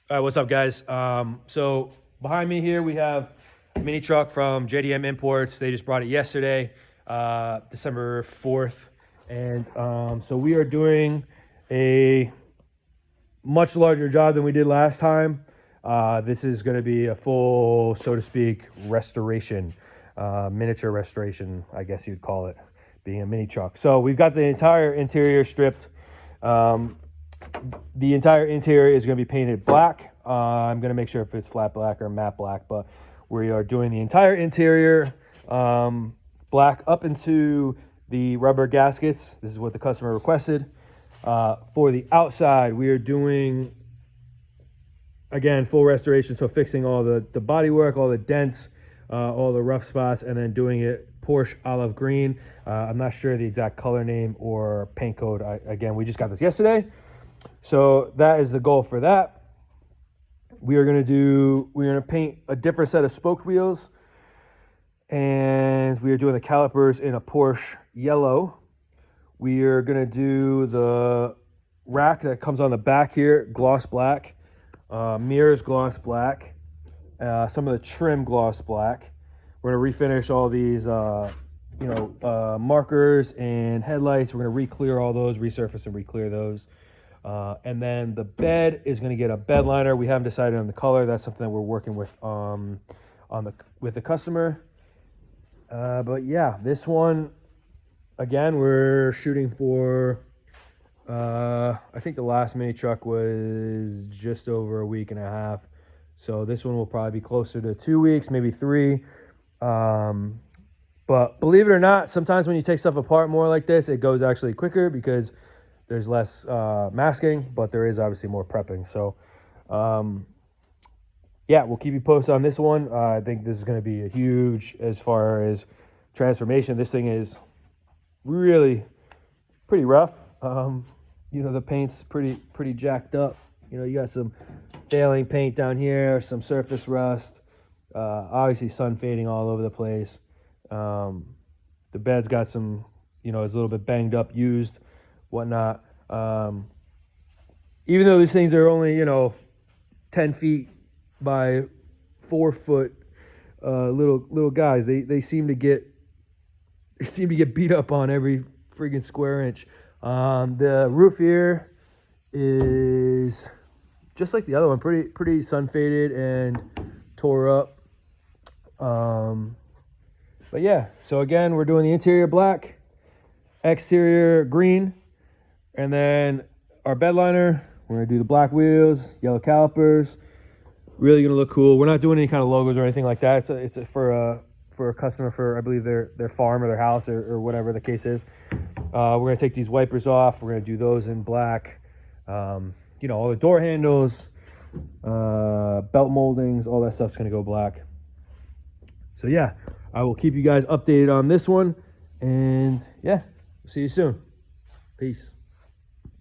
All right, what's up, guys? So behind me here we have a mini truck from JDM Imports. They just brought it yesterday, December 4th, and so we are doing a much larger job than we did last time. This is going to be a full, so to speak, restoration, miniature restoration, I guess you'd call it, being a mini truck. So we've got the entire interior stripped. The entire interior is going to be painted black. I'm going to make sure if it's flat black or matte black, but we are doing the entire interior black up into the rubber gaskets. This is what the customer requested. For the outside, we are doing, again, full restoration, so fixing all the bodywork, all the dents, all the rough spots, and then doing it Porsche olive green. I'm not sure the exact color name or paint code. Again, we just got this yesterday. So that is the goal for that. We're gonna paint a different set of spoke wheels, and we are doing the calipers in a Porsche yellow. We are gonna do the rack that comes on the back here, gloss black, mirrors gloss black, some of the trim gloss black. We're gonna refinish all these markers and headlights. We're gonna re-clear all those, resurface and re-clear those. And then the bed is going to get a bed liner. We haven't decided on the color. That's something that we're working with with the customer. But yeah, this one, again, we're shooting for, I think the last mini truck was just over a week and a half. So this one will probably be closer to 2 weeks, maybe 3. But believe it or not, sometimes when you take stuff apart more like this, it goes actually quicker because there's less masking, but there is obviously more prepping. So, yeah, we'll keep you posted on this one. I think this is going to be a huge, as far as transformation. This thing is really pretty rough. The paint's pretty jacked up. You got some failing paint down here, some surface rust, obviously sun fading all over the place. The bed's got some, it's a little bit banged up, used, whatnot. Even though these things are only 10 feet by 4 foot little guys, they seem to get beat up on every friggin' square inch. The roof here is just like the other one, pretty sun faded and tore up. But yeah, so again, we're doing the interior black, exterior green. And then our bed liner, we're going to do the black wheels, yellow calipers. Really going to look cool. We're not doing any kind of logos or anything like that. It's for a customer for, I believe, their farm or their house or whatever the case is. We're going to take these wipers off. We're going to do those in black. All the door handles, belt moldings, all that stuff's going to go black. So yeah, I will keep you guys updated on this one. And yeah, see you soon. Peace.